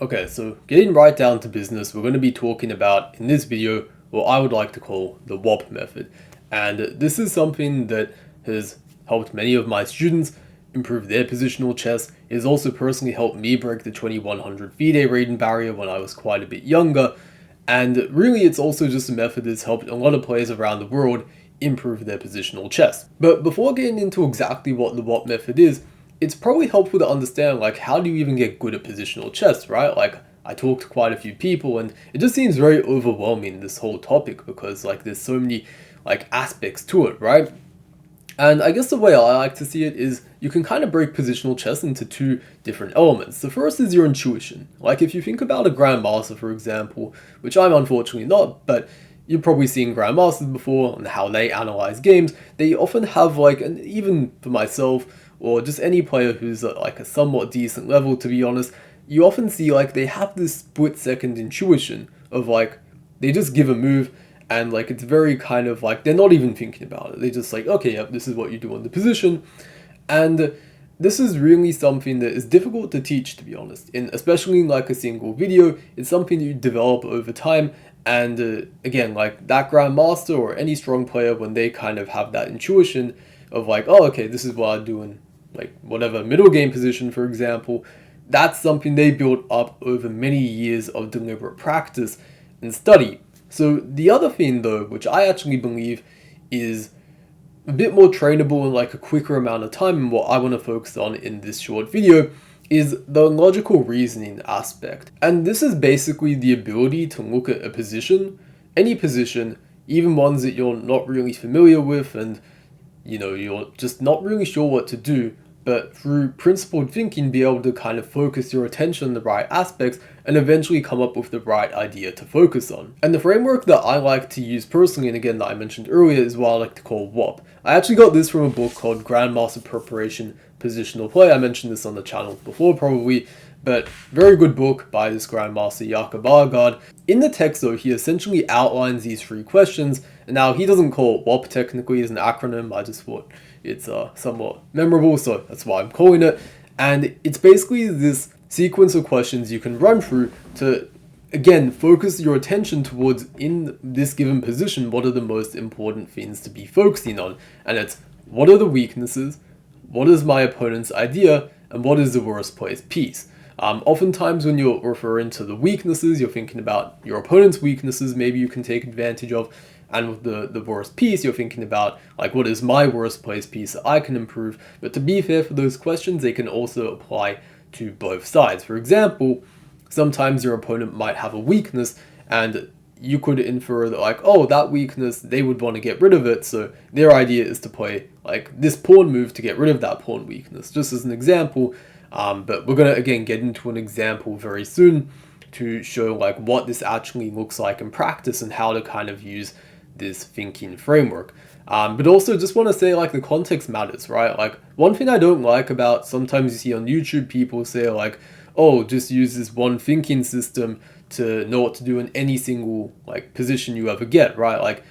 Okay, so getting right down to business, we're going to be talking about, in this video, what I would like to call the WOP method. And this is something that has helped many of my students improve their positional chess. It has also personally helped me break the 2100 FIDE rating barrier when I was quite a bit younger. And really, it's also just a method that's helped a lot of players around the world improve their positional chess. But before getting into exactly what the WOP method is, it's probably helpful to understand, like, how do you even get good at positional chess, right? Like, I talked to quite a few people and it just seems very overwhelming, this whole topic, because like there's so many like aspects to it, right? And I guess the way I like to see it is you can kind of break positional chess into two different elements. The first is your intuition. Like if you think about a grandmaster, for example, which I'm unfortunately not, but you've probably seen grandmasters before and how they analyze games. They often have like, and even for myself or just any player who's at like a somewhat decent level, to be honest, you often see like they have this split second intuition of like they just give a move and like it's very kind of like they're not even thinking about it. They just like, okay, yep, this is what you do on the position. And this is really something that is difficult to teach, to be honest. And especially in like a single video, it's something that you develop over time. And again, like that grandmaster or any strong player, when they kind of have that intuition of like, oh, okay, this is what I do in like whatever middle game position, for example, that's something they built up over many years of deliberate practice and study. So the other thing though, which I actually believe is a bit more trainable in like a quicker amount of time, and what I want to focus on in this short video is the logical reasoning aspect. And this is basically the ability to look at a position, any position, even ones that you're not really familiar with and you're just not really sure what to do, but through principled thinking be able to kind of focus your attention on the right aspects and eventually come up with the right idea to focus on. And the framework that I like to use personally, and again that I mentioned earlier, is what I like to call WOP. I actually got this from a book called Grandmaster Preparation Positional Play. I mentioned this on the channel before probably, but very good book by this Grandmaster Jakob Aagaard. In the text though, he essentially outlines these three questions, and now he doesn't call it WOP technically as an acronym. I just thought it's somewhat memorable, so that's why I'm calling it. And it's basically this sequence of questions you can run through to, again, focus your attention towards, in this given position, what are the most important things to be focusing on. And it's, what are the weaknesses, what is my opponent's idea, and what is the worst placed piece. Oftentimes when you're referring to the weaknesses, you're thinking about your opponent's weaknesses, maybe you can take advantage of. And with the worst piece, you're thinking about, like, what is my worst placed piece that I can improve? But to be fair, for those questions, they can also apply to both sides. For example, sometimes your opponent might have a weakness, and you could infer that, like, oh, that weakness, they would want to get rid of it, so their idea is to play, like, this pawn move to get rid of that pawn weakness, just as an example. But we're going to, again, get into an example very soon to show, like, what this actually looks like in practice and how to kind of use this thinking framework. But also just want to say, like, the context matters, right? Like, one thing I don't like about, sometimes you see on YouTube people say like, oh, just use this one thinking system to know what to do in any single like position you ever get, right? Like,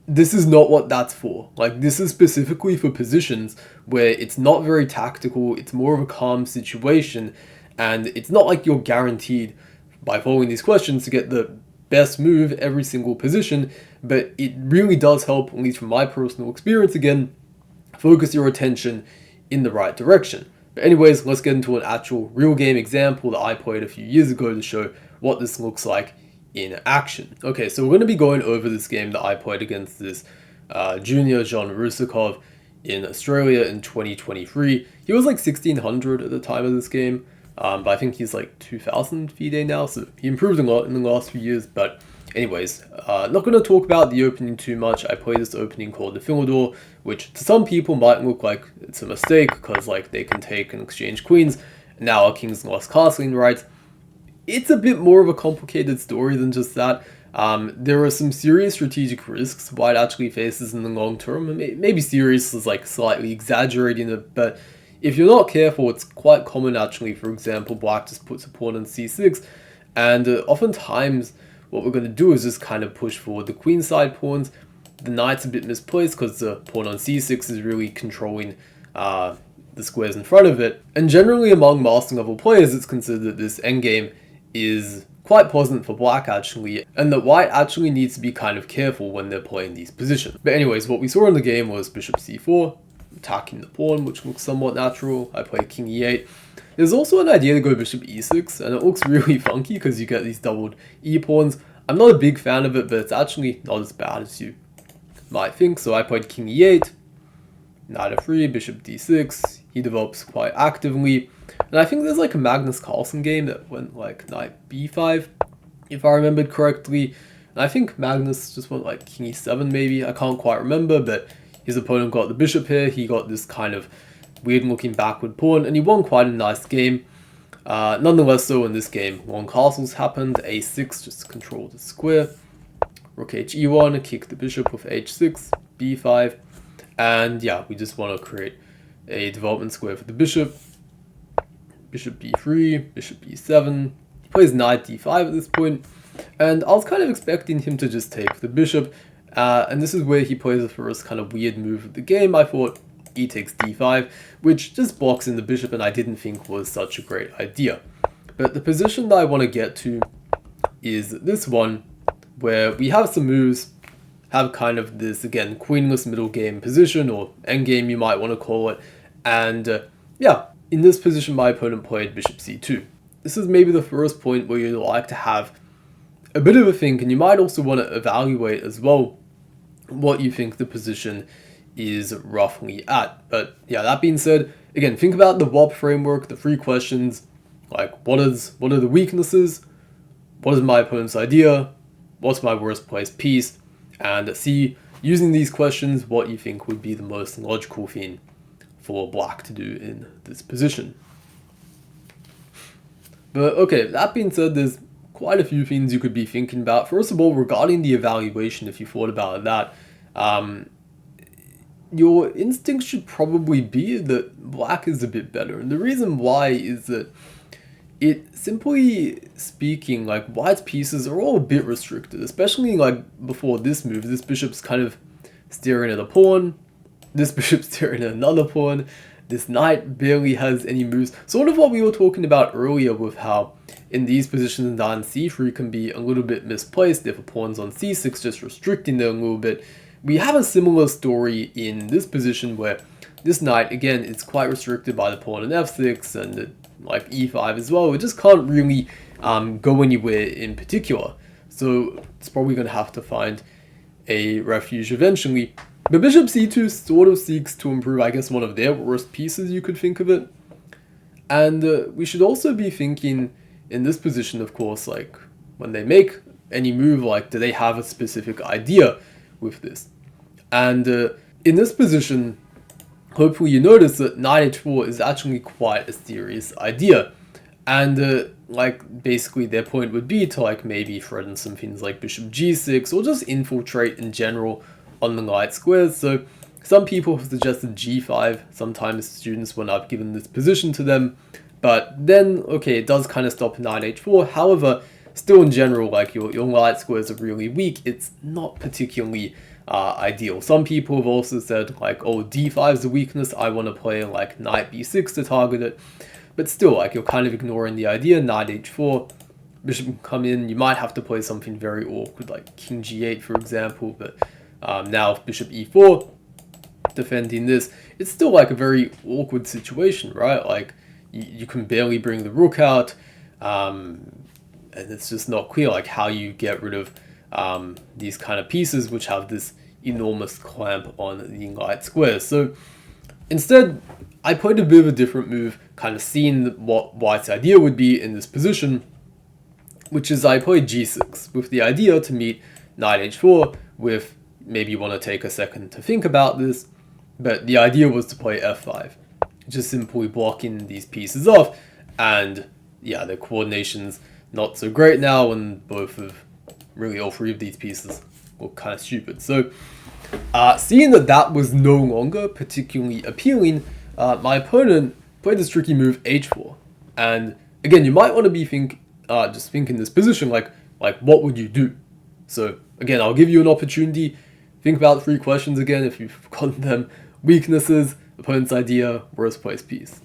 this is not what that's for. Like, this is specifically for positions where it's not very tactical, it's more of a calm situation, and it's not like you're guaranteed by following these questions to get the best move every single position, but it really does help, at least from my personal experience, again, focus your attention in the right direction. But anyways, let's get into an actual real game example that I played a few years ago to show what this looks like in action. Okay, so we're going to be going over this game that I played against this junior John Rusakov in Australia in 2023. He was like 1600 at the time of this game. But I think he's like 2000 FIDE now, so he improved a lot in the last few years. But anyways, not going to talk about the opening too much. I played this opening called the Philidor, which to some people might look like it's a mistake because like they can take and exchange queens, and now our king's lost castling rights. It's a bit more of a complicated story than just that. There are some serious strategic risks white actually faces in the long term. Maybe serious is like slightly exaggerating it, but if you're not careful, it's quite common actually. For example, black just puts a pawn on c6, and oftentimes what we're going to do is just kind of push forward the queenside pawns. The knight's a bit misplaced because the pawn on c6 is really controlling the squares in front of it. And generally among master level players, it's considered that this endgame is quite pleasant for black actually, and that white actually needs to be kind of careful when they're playing these positions. But anyways, what we saw in the game was bishop c4, attacking the pawn, which looks somewhat natural. I played king e8. There's also an idea to go bishop e6, and it looks really funky because you get these doubled e-pawns. I'm not a big fan of it, but it's actually not as bad as you might think. So I played king e8, knight f3, bishop d6. He develops quite actively. And I think there's like a Magnus Carlsen game that went like knight b5, if I remembered correctly. And I think Magnus just went like king e7 maybe. I can't quite remember, but his opponent got the bishop here. He got this kind of weird looking backward pawn, and he won quite a nice game. Nonetheless, though, in this game, long castles happened. a6 just to control the square. Rook he1, kick the bishop with h6, b5. And yeah, we just want to create a development square for the bishop. Bishop b3, bishop b7. He plays knight d5 at this point, and I was kind of expecting him to just take the bishop. And this is where he plays the first kind of weird move of the game. I thought e takes d5, which just blocks in the bishop, and I didn't think was such a great idea. But the position that I want to get to is this one, where we have some moves, have kind of this, again, queenless middle game position, or endgame you might want to call it. And yeah, in this position my opponent played bishop c2. This is maybe the first point where you'd like to have a bit of a think, and you might also want to evaluate as well what you think the position is roughly at. But yeah, that being said, again, think about the WOP framework, the 3 questions, like what are the weaknesses, what is my opponent's idea, what's my worst placed piece, and see, using these questions, what you think would be the most logical thing for black to do in this position. But okay, that being said, there's quite a few things you could be thinking about. First of all, regarding the evaluation, if you thought about that, your instinct should probably be that black is a bit better. And the reason why is that it, simply speaking, like white's pieces are all a bit restricted, especially like before this move. This bishop's kind of staring at a pawn, this bishop's staring at another pawn, this knight barely has any moves. Sort of what we were talking about earlier with how in these positions knight and c3 can be a little bit misplaced if a pawn's on c6, just restricting them a little bit. We have a similar story in this position where this knight, again, is quite restricted by the pawn on f6 and like e5 as well. It just can't really go anywhere in particular. So it's probably going to have to find a refuge eventually. But bishop c2 sort of seeks to improve, I guess, one of their worst pieces, you could think of it. And we should also be thinking in this position, of course, like when they make any move, like do they have a specific idea with this? And in this position, hopefully you notice that knight h4 is actually quite a serious idea. And like basically their point would be to like maybe threaten some things like bishop g6 or just infiltrate in general on the light squares. So some people have suggested g5 sometimes students when I've given this position to them, but then okay, it does kind of stop knight h4. However, still in general, like your light squares are really weak. It's not particularly ideal. Some people have also said like, oh, d5 is a weakness, I want to play like knight b6 to target it. But still, like you're kind of ignoring the idea. Knight h4, bishop can come in, you might have to play something very awkward like king g8 for example. But now bishop e4, defending this, it's still like a very awkward situation, right? Like you can barely bring the rook out, and it's just not clear like how you get rid of these kind of pieces which have this enormous clamp on the light squares. So instead, I played a bit of a different move, kind of seeing what white's idea would be in this position, which is I played g6 with the idea to meet knight h4 with, maybe you want to take a second to think about this, but the idea was to play f5, just simply blocking these pieces off. And yeah, the coordination's not so great now, and both of really all 3 of these pieces look kind of stupid. So seeing that was no longer particularly appealing, my opponent played this tricky move h4. And again, you might want to be just think in this position, like what would you do? So again, I'll give you an opportunity. Think about 3 questions again if you've forgotten them. Weaknesses, opponent's idea, worst placed piece.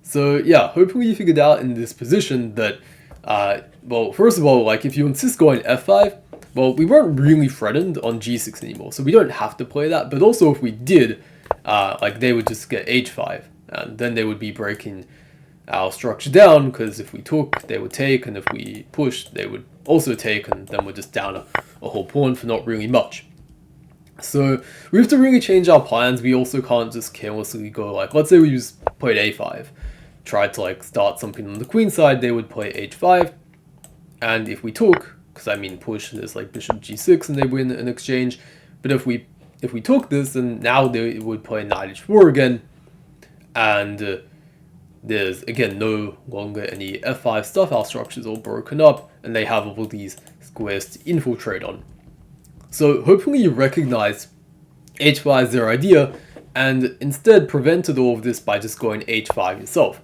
So yeah, hopefully you figured out in this position that, well, first of all, like if you insist going f5, well, we weren't really threatened on g6 anymore, so we don't have to play that. But also if we did, like they would just get h5, and then they would be breaking our structure down, because if we took, they would take, and if we pushed, they would also take, and then we're just down a whole pawn for not really much. So we have to really change our plans. We also can't just carelessly go like, let's say we just played a5, tried to like start something on the queen side, they would play h5, and if we took, because I mean push, there's like bishop g6 and they win an exchange, but if we took this, then now they would play knight h4 again, and there's again no longer any f5 stuff, our structure's all broken up, and they have all these squares to infiltrate on. So hopefully you recognize h5 is their idea, and instead prevented all of this by just going h5 yourself.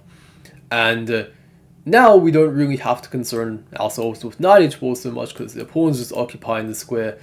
And now we don't really have to concern ourselves with knight h4 so much, because the pawn's just occupying the square.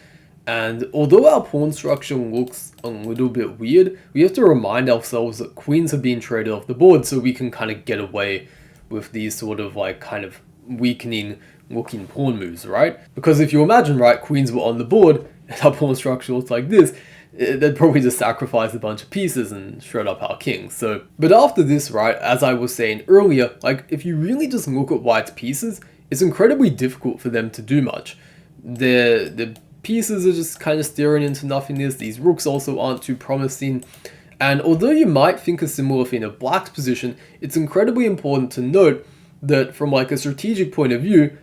And although our pawn structure looks a little bit weird, we have to remind ourselves that queens are being traded off the board, so we can kind of get away with these sort of like kind of weakening looking pawn moves, right? Because if you imagine, right, queens were on the board and our pawn structure looks like this, they'd probably just sacrifice a bunch of pieces and shred up our king. So, but after this, right, as I was saying earlier, like if you really just look at white's pieces, it's incredibly difficult for them to do much. The pieces are just kind of staring into nothingness. These rooks also aren't too promising. And although you might think a similar thing of black's position, it's incredibly important to note that from like a strategic point of view,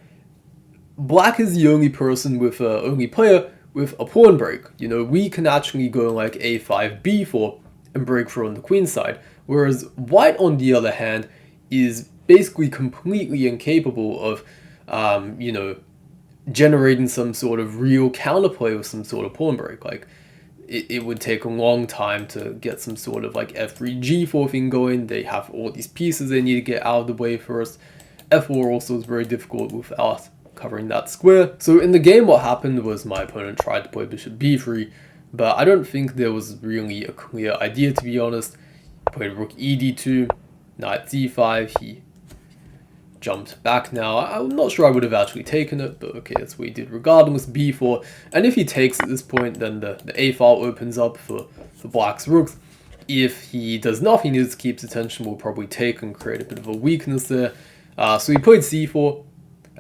black is the only person with only player with a pawn break. You know, we can actually go like a5, b4 and break through on the queen side, whereas white on the other hand is basically completely incapable of, you know, generating some sort of real counterplay with some sort of pawn break. Like it would take a long time to get some sort of like f3 g4 thing going. They have all these pieces they need to get out of the way first. f4 also is very difficult without covering that square. So in the game what happened was my opponent tried to play bishop b3, but I don't think there was really a clear idea, to be honest. He played rook ed2, knight c5, he jumped back now. I'm not sure I would have actually taken it, but okay, that's what he did regardless. b4, and if he takes at this point, then the a file opens up for black's rooks. If he does nothing, he just keeps attention, will probably take and create a bit of a weakness there. So he played c4,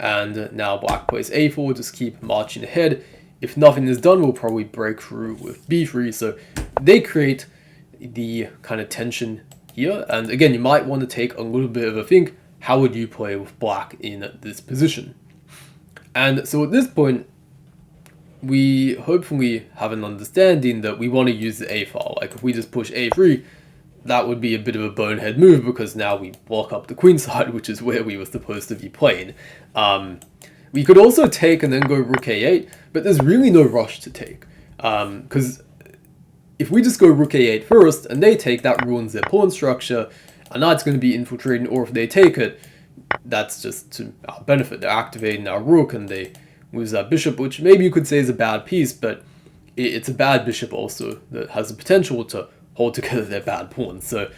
and now black plays a4, just keep marching ahead. If nothing is done, we'll probably break through with b3, so they create the kind of tension here. And again, you might want to take a little bit of a think, how would you play with black in this position? And so at this point, we hopefully have an understanding that we want to use the a file. Like if we just push a3, that would be a bit of a bonehead move, because now we block up the queen side, which is where we were supposed to be playing. We could also take and then go rook a8, but there's really no rush to take. Because if we just go rook a8 first and they take, that ruins their pawn structure. A knight's going to be infiltrating, or if they take it, that's just to our benefit. They're activating our rook and they lose that bishop, which maybe you could say is a bad piece, but it's a bad bishop also that has the potential to hold together their bad pawns. So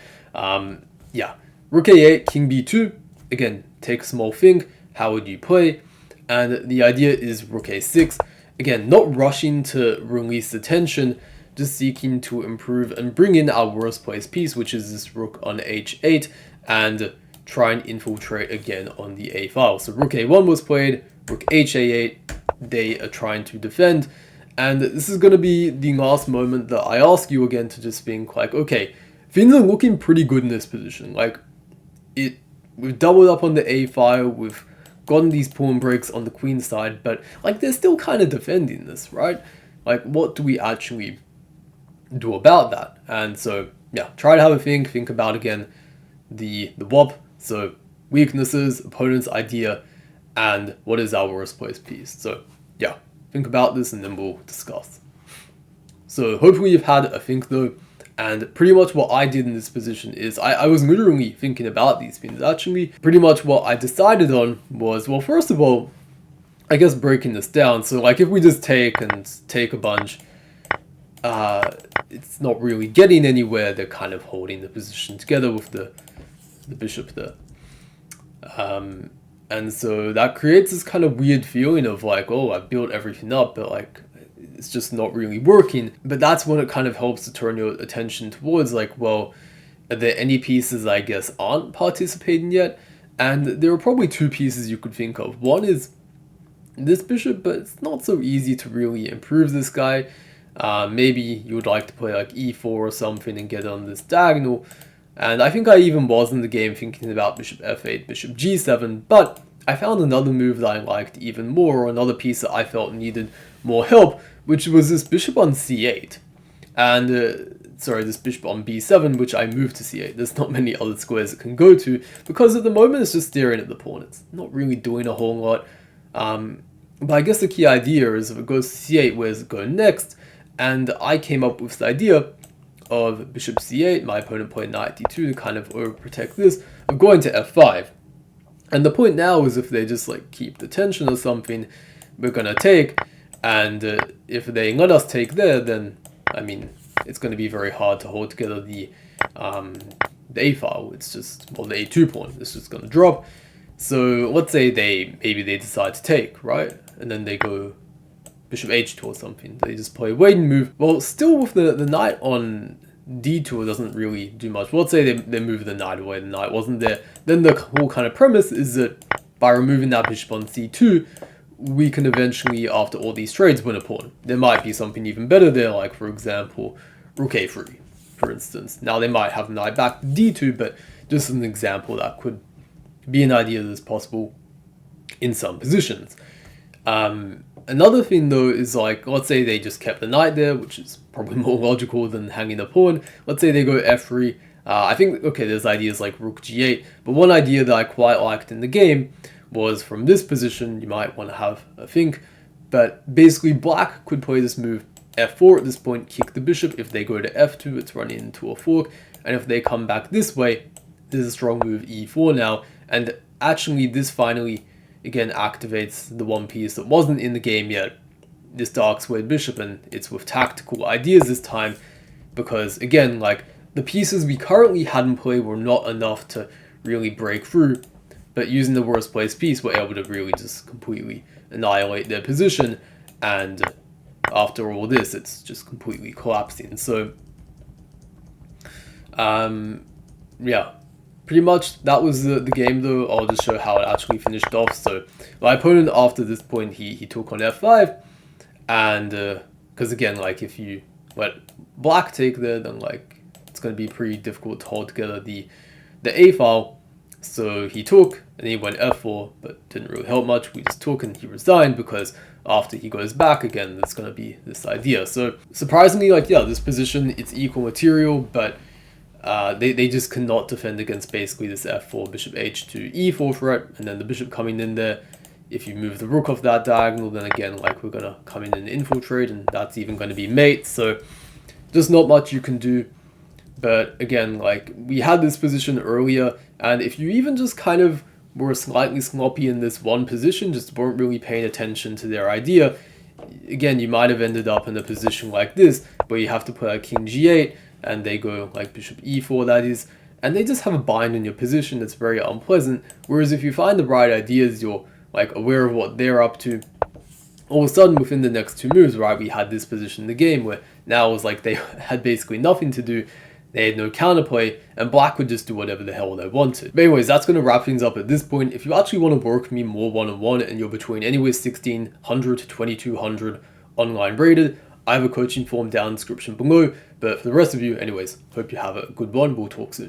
yeah, rook a8, king b2, again, take a small thing, how would you play? And the idea is rook a6, again, not rushing to release the tension, just seeking to improve and bring in our worst placed piece, which is this rook on h8, and try and infiltrate again on the a file. So rook a1 was played, rook ha8, they are trying to defend, and this is going to be the last moment that I ask you again to just think like, okay, things are looking pretty good in this position. Like we've doubled up on the a file, we've gotten these pawn breaks on the queen side, but like they're still kind of defending this, right? Like what do we actually do about that? And so yeah, try to have a think about again the WOP, so weaknesses, opponent's idea, and what is our worst placed piece. So yeah, think about this and then we'll discuss. So hopefully you've had a think though, and pretty much what I did in this position is I was literally thinking about these things. Actually, pretty much what I decided on was, well, first of all, I guess breaking this down. So like if we just take a bunch, it's not really getting anywhere. They're kind of holding the position together with the the bishop there. And so that creates this kind of weird feeling of like, oh, I built everything up, but like it's just not really working. But that's when it kind of helps to turn your attention towards like, well, are there any pieces I guess aren't participating yet? And there are probably two pieces you could think of. One is this bishop, but it's not so easy to really improve this guy. Maybe you would like to play like e4 or something and get on this diagonal. And I think I even was in the game thinking about bishop f8, bishop g7, but I found another move that I liked even more, or another piece that I felt needed more help, which was this bishop on c8. And, this bishop on b7, which I moved to c8. There's not many other squares it can go to, because at the moment it's just staring at the pawn. It's not really doing a whole lot. But I guess the key idea is if it goes to c8, where does it go next? And I came up with the idea of bishop c8, my opponent played knight d2 to kind of overprotect this, of going to f5. And the point now is if they just like keep the tension or something, we're gonna take, and if they let us take there, then I mean it's going to be very hard to hold together the a file. It's just, well, the a2 pawn is just going to drop. So let's say maybe they decide to take, right? And then they go bishop h2 or something. They just play waiting move. Well, still with the knight on d2 doesn't really do much. Well, let's say they move the knight away. The knight wasn't there. Then the whole kind of premise is that by removing that bishop on c2, we can eventually, after all these trades, win a pawn. There might be something even better there, like, for example, rook a3, for instance. Now, they might have knight back to d2, but just an example that could be an idea that's possible in some positions. Another thing, though, is, like, let's say they just kept the knight there, which is probably more logical than hanging a pawn. Let's say they go f3. I think, okay, there's ideas like rook g8, but one idea that I quite liked in the game was from this position. You might want to have a think, but basically black could play this move f4 at this point, kick the bishop. If they go to f2, it's running into a fork, and if they come back this way, there's a strong move e4 now, and actually this finally again activates the one piece that wasn't in the game yet, this dark squared bishop, and it's with tactical ideas this time, because again, like, the pieces we currently had in play were not enough to really break through, but using the worst placed piece, we're able to really just completely annihilate their position, and after all this, it's just completely collapsing. So, yeah, pretty much that was the game, though. I'll just show how it actually finished off. So, my opponent, after this point, he took on f5, and, because again, like, if you let black take there, then, like, it's going to be pretty difficult to hold together the a file. So he took, and he went f4, but didn't really help much. We just took, and he resigned, because after he goes back again, there's going to be this idea. So surprisingly, like, yeah, this position, it's equal material, but they just cannot defend against basically this f4, bishop h2, e4 threat, and then the bishop coming in there. If you move the rook off that diagonal, then again, like, we're going to come in and infiltrate, and that's even going to be mate. So just not much you can do. But again, like, we had this position earlier, and if you even just kind of were slightly sloppy in this one position, just weren't really paying attention to their idea, again, you might have ended up in a position like this, where you have to play like king g8, and they go like bishop e4, that is, and they just have a bind in your position that's very unpleasant. Whereas if you find the right ideas, you're like aware of what they're up to, all of a sudden within the next two moves, right, we had this position in the game where now it was like they had basically nothing to do. They had no counterplay, and black would just do whatever the hell they wanted. But anyways, that's going to wrap things up at this point. If you actually want to work with me more one-on-one, and you're between anywhere 1600 to 2200 online rated, I have a coaching form down in the description below. But for the rest of you, anyways, hope you have a good one. We'll talk soon.